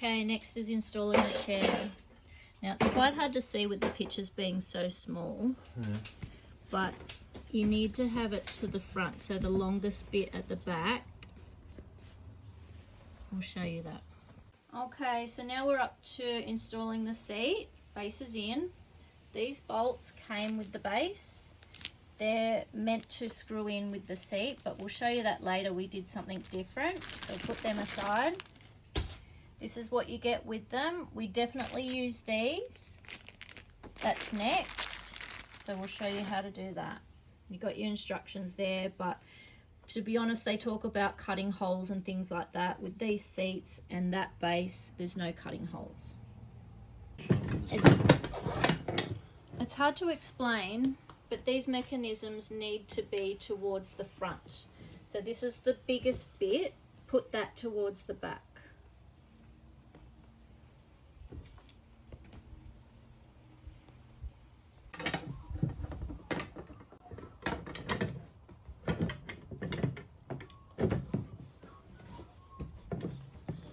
Okay, next is installing the chair. Now it's quite hard to see with the pictures being so small, but you need to have it to the front, so the longest bit at the back. I'll show you that. Okay, so now we're up to installing the seat. Base is in. These bolts came with the base. They're meant to screw in with the seat, but we'll show you that later. We did something different, so put them aside. This is what you get with them. We definitely use these. That's next. So we'll show you how to do that. You got your instructions there, but to be honest, they talk about cutting holes and things like that. With these seats and that base, there's no cutting holes. It's hard to explain, but these mechanisms need to be towards the front. So this is the biggest bit. Put that towards the back.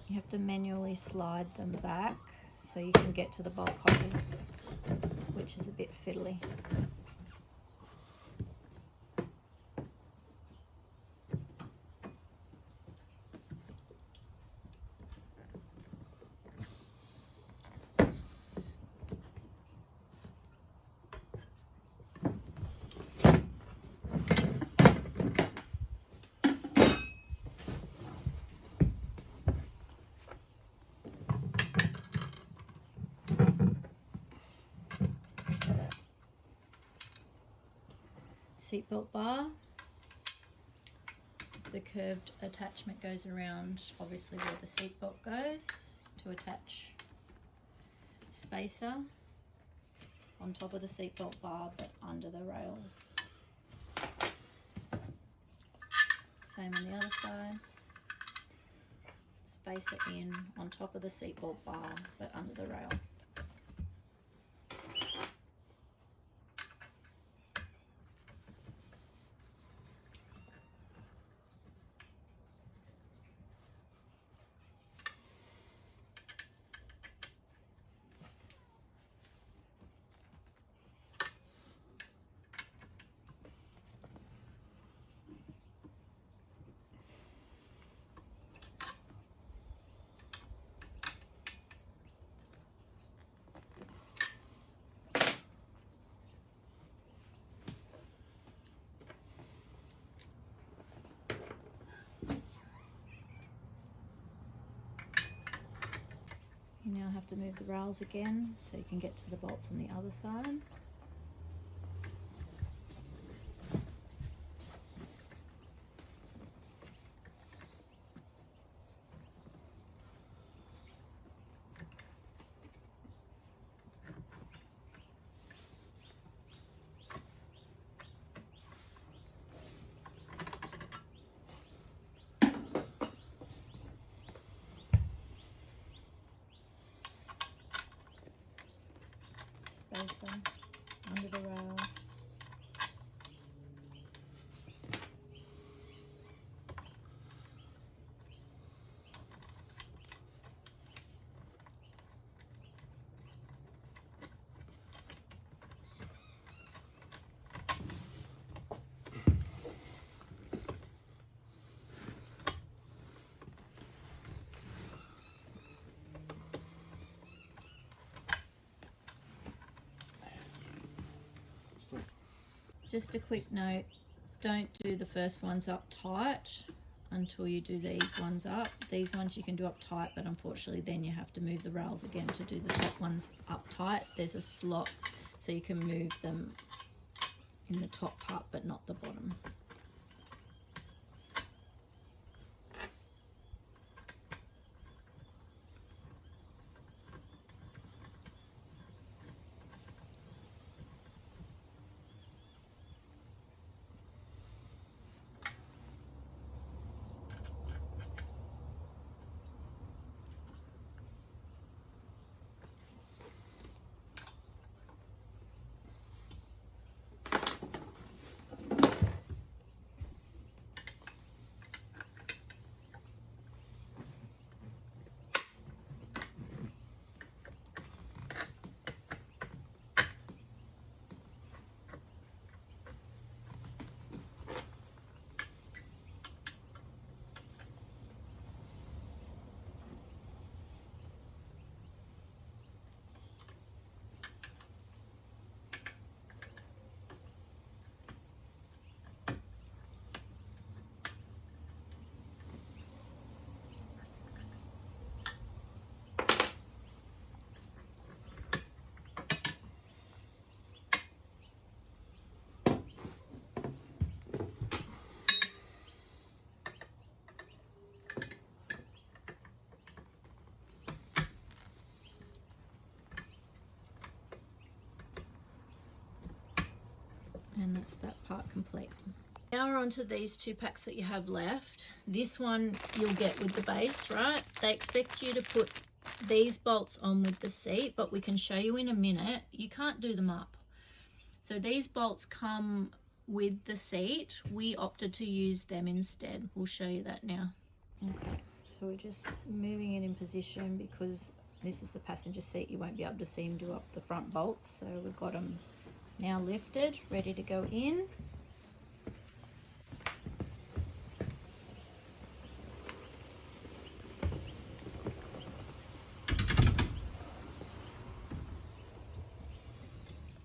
You have to manually slide them back so you can get to the bolt holes, which is a bit fiddly. Seatbelt bar. The curved attachment goes around, obviously, where the seatbelt goes to attach spacer on top of the seatbelt bar, but under the rails. Same on the other side. Spacer in on top of the seatbelt bar, but under the rail. You now have to move the rails again so you can get to the bolts on the other side. Spacer under the rail. Just a quick note, don't do the first ones up tight until you do these ones up. These ones you can do up tight, but unfortunately then you have to move the rails again to do the top ones up tight. There's a slot so you can move them in the top part but not the bottom. and that's that part complete. Now we're on to these 2 packs that you have left. This one you'll get with the base, right? They expect you to put these bolts on with the seat, but we can show you in a minute. You can't do them up. So these bolts come with the seat. We opted to use them instead. We'll show you that now. Okay, so we're just moving it in position because this is the passenger seat. You won't be able to see him do up the front bolts. So we've got them now lifted, ready to go in.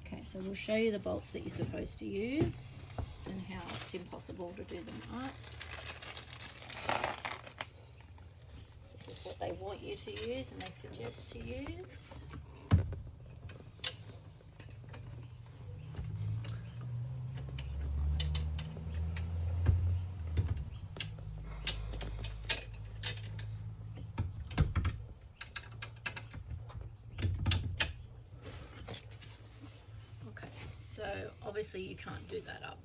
Okay, so we'll show you the bolts that you're supposed to use and how it's impossible to do them up. This is what they want you to use and they suggest to use. Okay, so obviously you can't do that up.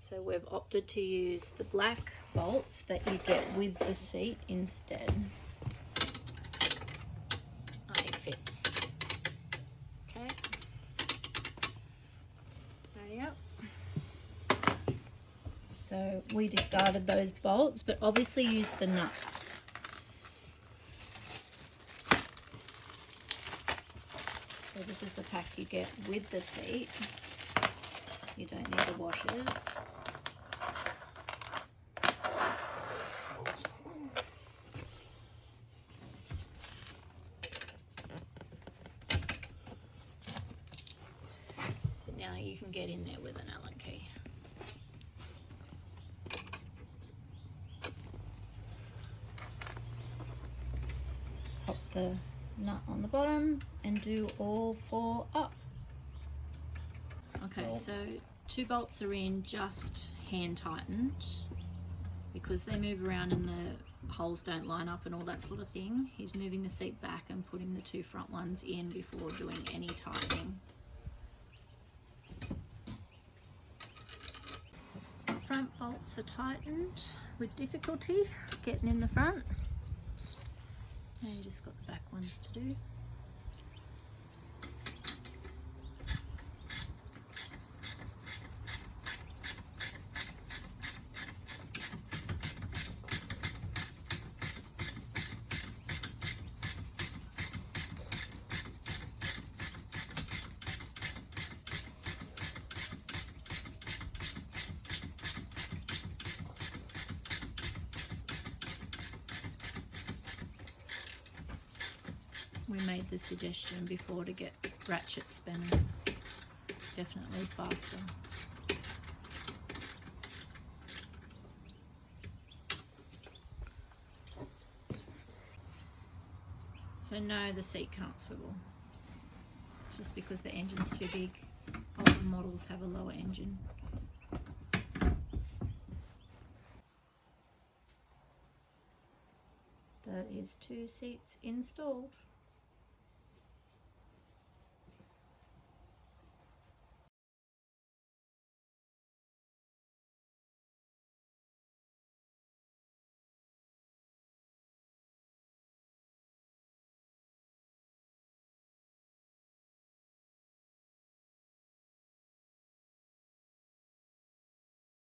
So we've opted to use the black bolts that you get with the seat instead. It fits. Okay. Ready up. So we discarded those bolts, but obviously used the nuts. So this is the pack you get with the seat. You don't need the washers. So now you can get in there with an Allen key. Pop the nut on the bottom and do all 4 up. Okay, so 2 bolts are in, just hand tightened because they move around and the holes don't line up and all that sort of thing. He's moving the seat back and putting the 2 front ones in before doing any tightening. Front bolts are tightened with difficulty getting in the front. Now you just got the back ones to do. We made the suggestion before to get ratchet spanners. Definitely faster. So no, the seat can't swivel. It's just because the engine's too big. Older models have a lower engine. That is 2 seats installed.